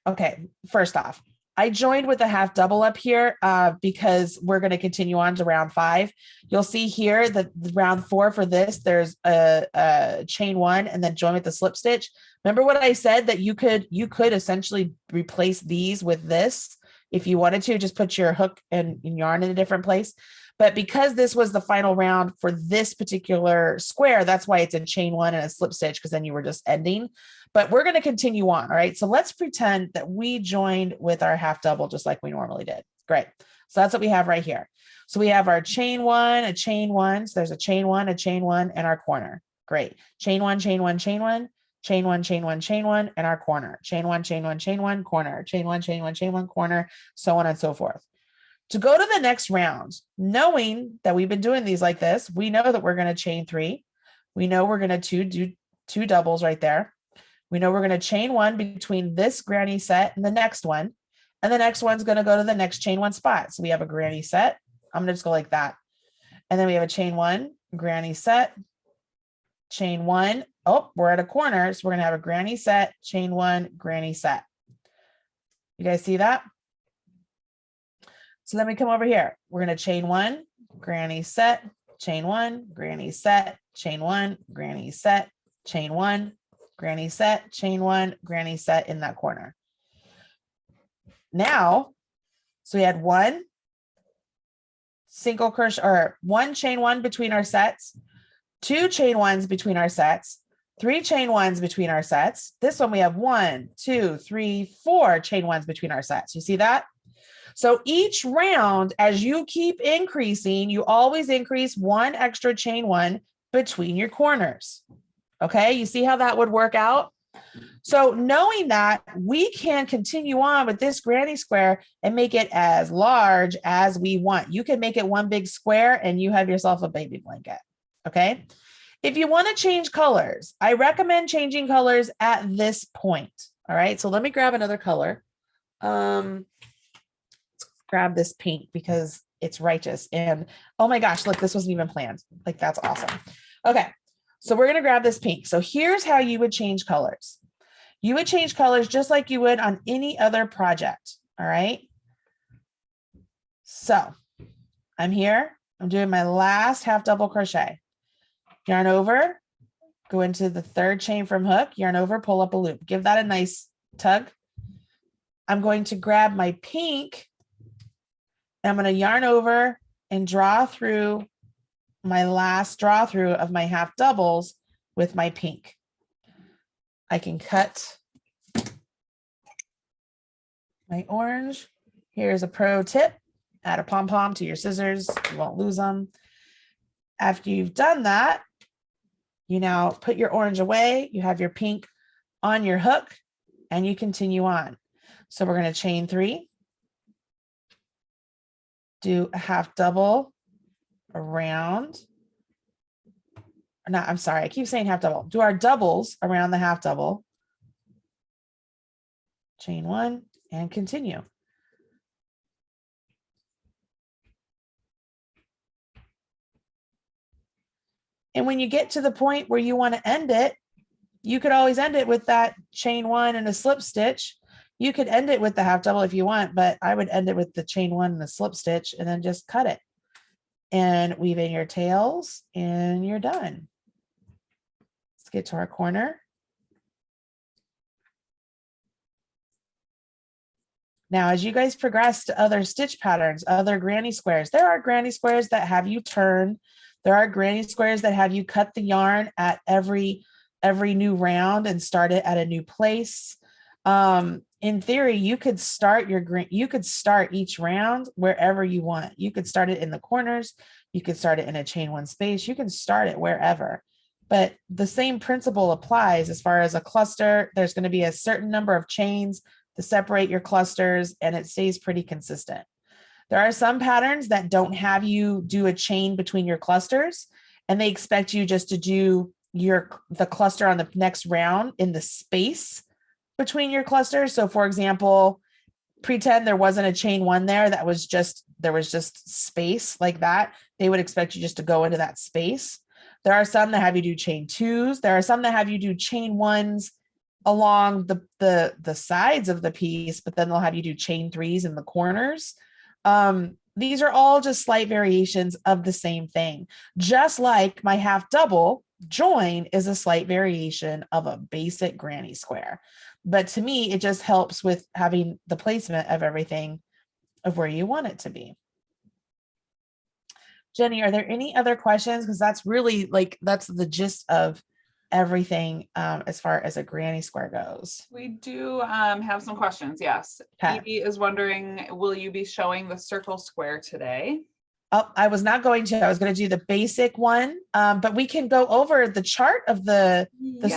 Okay. First off, I joined with a half double up here because we're going to continue on to round 5. You'll see here that round 4 for this, there's a chain 1 and then join with the slip stitch. Remember what I said that you could essentially replace these with this if you wanted to, just put your hook and yarn in a different place. But because this was the final round for this particular square, that's why it's a chain 1 and a slip stitch, because then you were just ending. But we're going to continue on. All right. So let's pretend that we joined with our half double just like we normally did. Great. So that's what we have right here. So we have our chain 1, a chain 1. So there's a chain 1, and our corner. Great. Chain 1, chain 1, chain 1, chain 1, chain 1, chain 1, and our corner. Chain 1, chain 1, chain 1, corner. Chain 1, chain 1, chain 1, corner, so on and so forth. To go to the next round, knowing that we've been doing these like this, we know that we're going to chain 3. We know we're going to do 2 doubles right there. We know we're going to chain 1 between this granny set and the next one. And the next one's going to go to the next chain 1 spot. So we have a granny set. I'm going to just go like that. And then we have a chain 1, granny set, chain 1. Oh, we're at a corner. So we're going to have a granny set, chain 1, granny set. You guys see that? So then we come over here. We're going to chain 1, granny set, chain 1, granny set, chain 1, granny set, chain 1, granny set, chain 1, granny set in that corner. Now, so we had 1 single crochet or 1 chain 1 between our sets, 2 chain 1s between our sets, 3 chain 1s between our sets. This one we have 1, 2, 3, 4 chain 1s between our sets. You see that? So each round, as you keep increasing, you always increase 1 extra chain 1 between your corners. Okay, you see how that would work out? So knowing that, we can continue on with this granny square and make it as large as we want. You can make it one big square and you have yourself a baby blanket. Okay. If you want to change colors, I recommend changing colors at this point. All right. So let me grab another color. Let's grab this pink because it's righteous. And oh my gosh, look, this wasn't even planned. Like, that's awesome. Okay. So we're going to grab this pink. So here's how you would change colors. You would change colors just like you would on any other project. All right. So I'm here. I'm doing my last half double crochet. Yarn over, go into the 3rd chain from hook, yarn over, pull up a loop. Give that a nice tug. I'm going to grab my pink and I'm going to yarn over and draw through my last draw through of my half doubles with my pink. I can cut my orange. Here's a pro tip. Add a pom-pom to your scissors. You won't lose them. After you've done that, you now put your orange away. You have your pink on your hook and you continue on. So we're going to chain 3, do a half double around. No, I'm sorry. I keep saying half double. Do our doubles around the half double. Chain 1 and continue. And when you get to the point where you want to end it, you could always end it with that chain 1 and a slip stitch. You could end it with the half double if you want, but I would end it with the chain 1 and the slip stitch and then just cut it and weave in your tails and you're done. Let's get to our corner. Now, as you guys progress to other stitch patterns, other granny squares, there are granny squares that have you turn. There are granny squares that have you cut the yarn at every new round and start it at a new place. In theory, you could start each round wherever you want. You could start it in the corners. You could start it in a chain 1 space. You can start it wherever. But the same principle applies as far as a cluster. There's going to be a certain number of chains to separate your clusters, and it stays pretty consistent. There are some patterns that don't have you do a chain between your clusters, and they expect you just to do the cluster on the next round in the space between your clusters. So for example, pretend there wasn't a chain 1 there, there was just space like that. They would expect you just to go into that space. There are some that have you do chain 2s. There are some that have you do chain 1s along the sides of the piece, but then they'll have you do chain threes in the corners. These are all just slight variations of the same thing. Just like my half double join is a slight variation of a basic granny square. But to me, it just helps with having the placement of everything of where you want it to be. Jenny, are there any other questions? Because that's really like, that's the gist of everything as far as a granny square goes. We do have some questions. Yes. Okay. Edie is wondering, will you be showing the circle square today? Oh, I was not going to. I was going to do the basic one, but we can go over the chart of the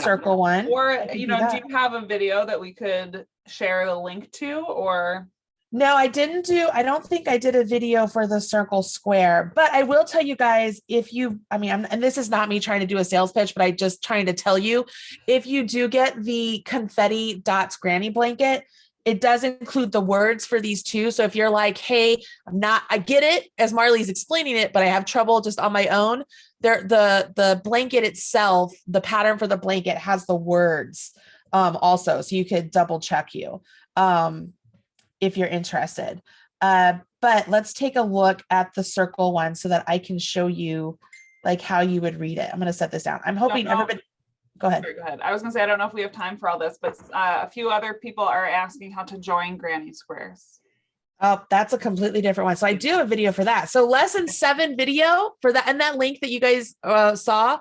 circle one. Or, you know, do you have a video that we could share the link to, or? No, I don't think I did a video for the circle square, but I will tell you guys, if you, and this is not me trying to do a sales pitch, but I just trying to tell you, if you do get the Confetti Dots Granny blanket, it does include the words for these two. So if you're like, hey, I get it as Marley's explaining it, but I have trouble just on my own, the blanket itself, the pattern for the blanket has the words also. So you could double check you. If you're interested. But let's take a look at the circle one so that I can show you like how you would read it. I'm going to set this down. I'm hoping everybody, go ahead. Sorry, go ahead. I was going to say, I don't know if we have time for all this, but a few other people are asking how to join granny squares. Oh, that's a completely different one. So I do have a video for that. So lesson 7 video for that, and that link that you guys saw,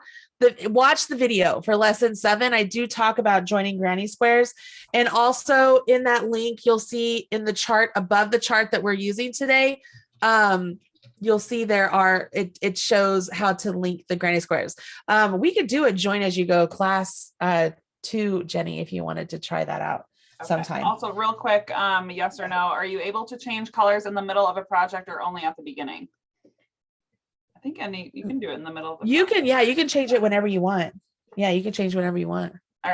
watch the video for lesson 7. I do talk about joining granny squares. And also in that link, you'll see in the chart above the chart that we're using today, you'll see it shows how to link the granny squares. We could do a join as you go class too, Jenny, if you wanted to try that out. Okay. Sometime. Also real quick, yes or no, are you able to change colors in the middle of a project or only at the beginning? I think you can do it in the middle of the project. You can change it whenever you want. Yeah, you can change whenever you want. All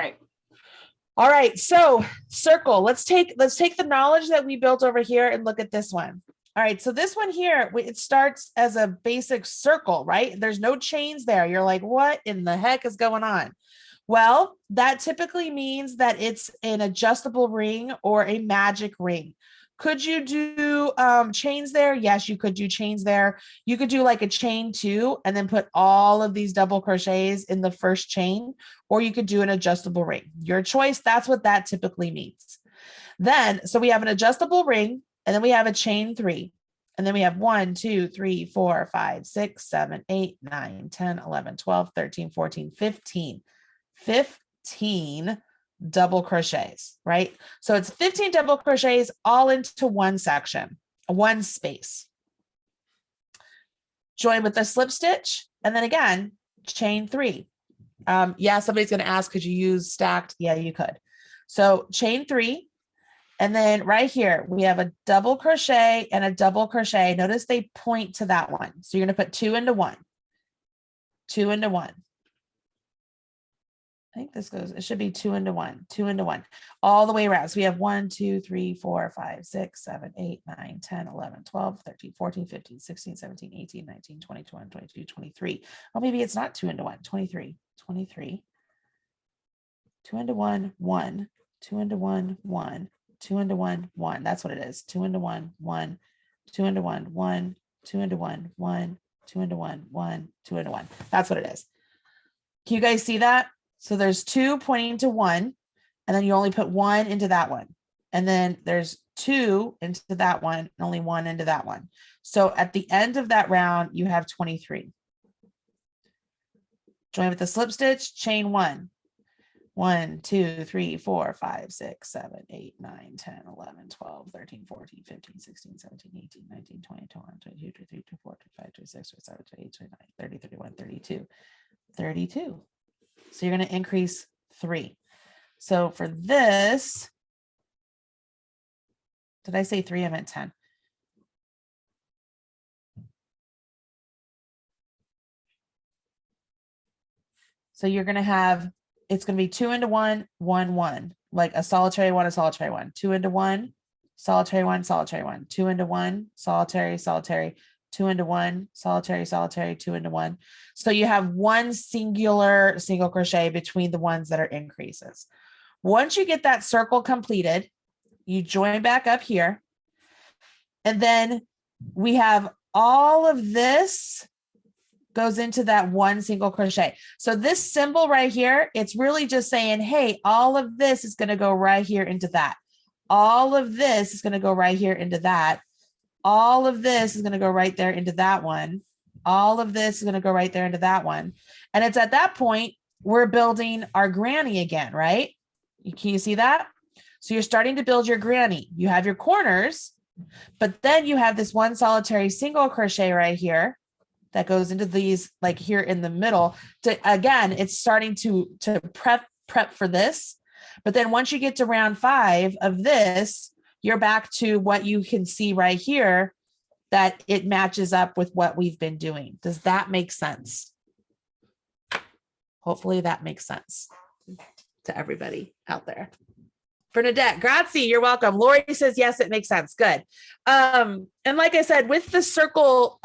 right. So circle, let's take the knowledge that we built over here and look at this one. All right. So this one here, it starts as a basic circle, right? There's no chains there. You're like, what in the heck is going on? Well, that typically means that it's an adjustable ring or a magic ring. Could you do chains there? Yes, you could do chains there. You could do like a chain 2 and then put all of these double crochets in the first chain, or you could do an adjustable ring. Your choice. That's what that typically means. Then, so we have an adjustable ring, and then we have a chain 3. And then we have 1, 2, 3, 4, 5, 6, 7, 8, 9, 10, 11, 12, 13, 14, 15. 15 double crochets, right? So it's 15 double crochets all into one section, one space. Join with a slip stitch, and then again, chain 3. Yeah, somebody's going to ask, could you use stacked? Yeah, you could. So chain 3, and then right here, we have a double crochet and a double crochet. Notice they point to that one. So you're going to put 2 into 1, 2 into 1. I think this goes, it should be 2 into 1, 2 into 1, all the way around. So we have 1, 2, 3, 4, 5, 6, 7, 8, 9, 10, 11, 12, 13, 14, 15, 16, 17, 18, 19, 20, 21, 22, 23. Well, maybe it's not 2 into 1, 23, 23, 2 into 1, 1, 2 into 1, 1, 2 into 1, 1. That's what it is. 2 into 1, 1, 2 into 1, 1, 2 into 1, 1, 2 into 1, 1, 2 into 1. That's what it is. Can you guys see that? So there's 2 pointing to 1, and then you only put 1 into that one. And then there's 2 into that one, and only 1 into that one. So at the end of that round, you have 23. Join with the slip stitch, chain 1. 1, 2, 3, 4, 5, 6, 7, 8, 9, 10, 11, 12, 13, 14, 15, 16, 17, 18, 19, 20, 21, 22, 23, 24, 25, 26, 27, 28, 29, 30, 31, 32, 32. So you're going to increase 3. So for this, did I say 3? I meant 10. So you're going to have, it's going to be 2 into 1, 1, 1, like a solitary 1, a solitary 1, 2 into 1, solitary 1, solitary 1, 2 into 1, solitary, solitary, 2 into 1, solitary, solitary, 2 into 1. So you have one single crochet between the ones that are increases. Once you get that circle completed, you join back up here. And then we have all of this goes into that one single crochet. So this symbol right here, it's really just saying, hey, all of this is going to go right here into that. All of this is going to go right here into that. All of this is going to go right there into that one. All of this is going to go right there into that one. And it's at that point, we're building our granny again, right? Can you see that? So you're starting to build your granny. You have your corners, but then you have this one solitary single crochet right here that goes into these, like here in the middle. Again, it's starting to prep for this. But then once you get to round 5 of this, you're back to what you can see right here, that it matches up with what we've been doing. Does that make sense? Hopefully that makes sense to everybody out there. Bernadette, grazie, you're welcome. Lori says, yes, it makes sense. Good. And like I said, with the circle,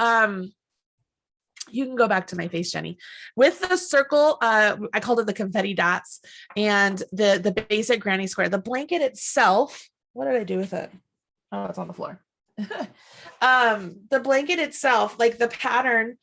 you can go back to my face, Jenny. With the circle, I called it the confetti dots, and the basic granny square. The blanket itself, what did I do with it? Oh, it's on the floor. The blanket itself, like the pattern,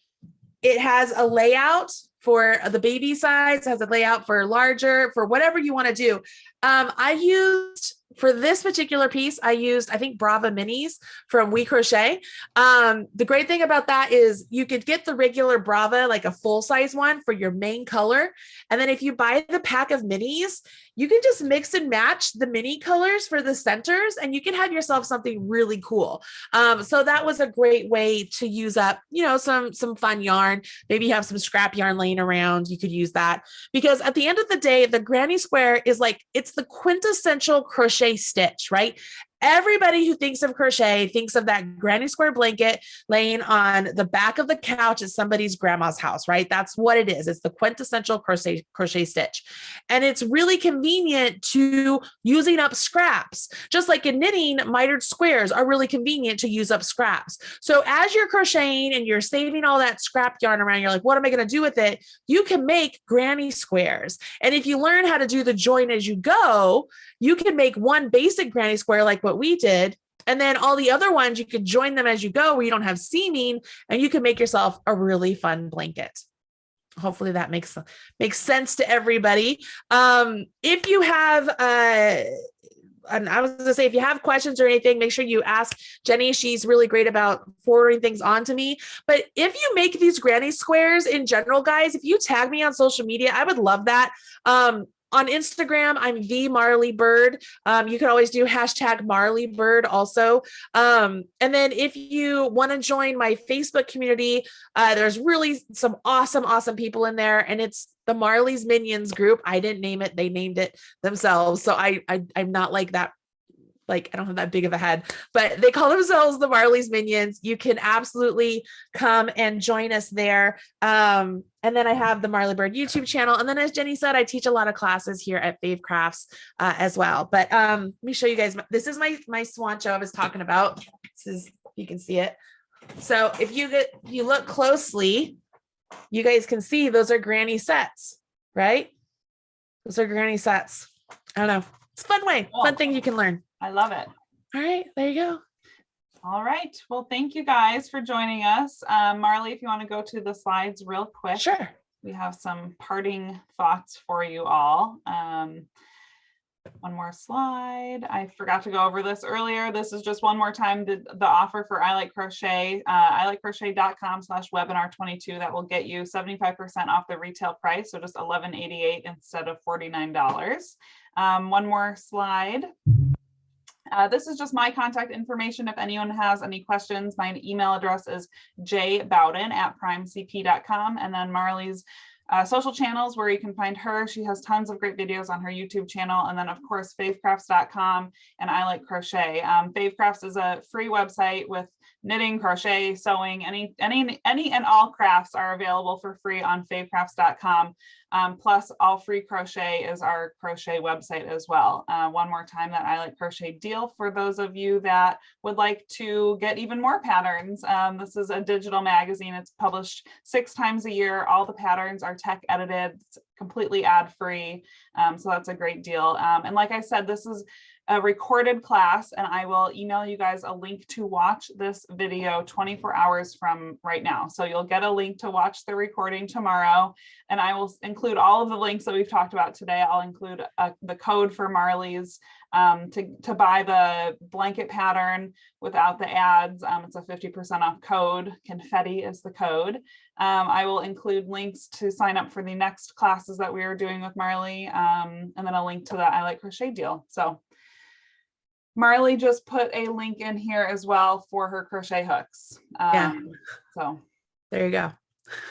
it has a layout for the baby size, has a layout for larger, for whatever you want to do. I used, for this particular piece, I used, I think, Brava Minis from We Crochet. The great thing about that is you could get the regular Brava, like a full size one for your main color. And then if you buy the pack of minis, you can just mix and match the mini colors for the centers, and you can have yourself something really cool. So that was a great way to use up, you know, some fun yarn. Maybe you have some scrap yarn laying around. You could use that, because at the end of the day, the granny square is like, it's the quintessential crochet stitch, right? Everybody who thinks of crochet thinks of that granny square blanket laying on the back of the couch at somebody's grandma's house, right? That's what it is. It's the quintessential crochet stitch. And it's really convenient to using up scraps. Just like in knitting, mitered squares are really convenient to use up scraps. So as you're crocheting and you're saving all that scrap yarn around, you're like, what am I going to do with it? You can make granny squares. And if you learn how to do the join as you go, you can make one basic granny square like what we did. And then all the other ones, you could join them as you go where you don't have seaming, and you can make yourself a really fun blanket. Hopefully that makes sense to everybody. If you have, and I was going to say, if you have questions or anything, make sure you ask Jenny. She's really great about forwarding things on to me. But if you make these granny squares in general, guys, if you tag me on social media, I would love that. On Instagram, I'm the Marley Bird. You can always do hashtag Marley Bird also. And then if you want to join my Facebook community, there's really some awesome people in there, and it's the Marley's Minions group. I didn't name it; they named it themselves. So I'm not like that. Like, I don't have that big of a head, but they call themselves the Marley's Minions. You can absolutely come and join us there. And then I have the Marley Bird YouTube channel. And then, as Jenny said, I teach a lot of classes here at Fave Crafts as well. But let me show you guys. This is my swancho I was talking about. This is, you can see it. So if you look closely, you guys can see those are granny sets, right? Those are granny sets. I don't know. It's a fun way, fun thing you can learn. I love it. All right, there you go. All right. Well, thank you guys for joining us. Marley, if you want to go to the slides real quick. Sure. We have some parting thoughts for you all. One more slide. I forgot to go over this earlier. This is just one more time the offer for I Like Crochet, ilikecrochet.com/webinar22. That will get you 75% off the retail price. So just $11.88 instead of $49. One more slide. This is just my contact information. If anyone has any questions, my email address is jbowden@primecp.com. And then Marley's social channels where you can find her. She has tons of great videos on her YouTube channel. And then of course, favecrafts.com and I Like Crochet. Favecrafts is a free website with knitting, crochet, sewing, any and all crafts are available for free on favecrafts.com. Plus all free crochet is our crochet website as well. One more time, that I Like Crochet deal for those of you that would like to get even more patterns. This is a digital magazine. It's published 6 times a year. All the patterns are tech edited. It's completely ad-free. So that's a great deal. And like I said, this is a recorded class, and I will email you guys a link to watch this video 24 hours from right now. So you'll get a link to watch the recording tomorrow, and I will include all of the links that we've talked about today. I'll include the code for Marley's to buy the blanket pattern without the ads. It's a 50% off code. Confetti is the code. I will include links to sign up for the next classes that we are doing with Marley, and then a link to the I Like Crochet deal. So Marley just put a link in here as well for her crochet hooks. So there you go.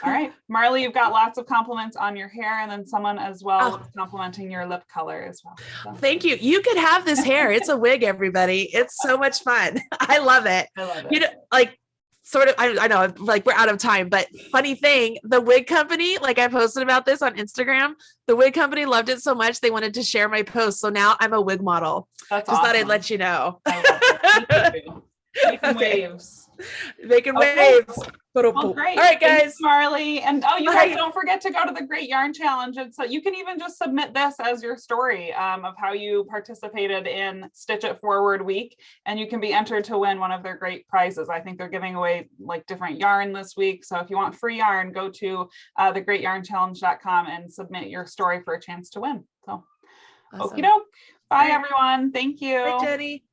All right, Marley, you've got lots of compliments on your hair, and then someone as well was complimenting your lip color as well. So. Thank you. You could have this hair. It's a wig, everybody. It's so much fun. I love it. I love it. You know, like sort of, I know, like we're out of time, but funny thing, the wig company, like I posted about this on Instagram, the wig company loved it so much they wanted to share my post. So now I'm a wig model. That's just awesome. thought I'd let you know. I love it. Making waves. Making waves. Well, great. All right, guys. Thanks, Marley. And you guys don't forget to go to the Great Yarn Challenge. And so you can even just submit this as your story of how you participated in Stitch It Forward Week, and you can be entered to win one of their great prizes. I think they're giving away like different yarn this week. So if you want free yarn, go to thegreatyarnchallenge.com and submit your story for a chance to win. So, Awesome. okie doke. Bye, everyone. Thank you. Bye, Jenny.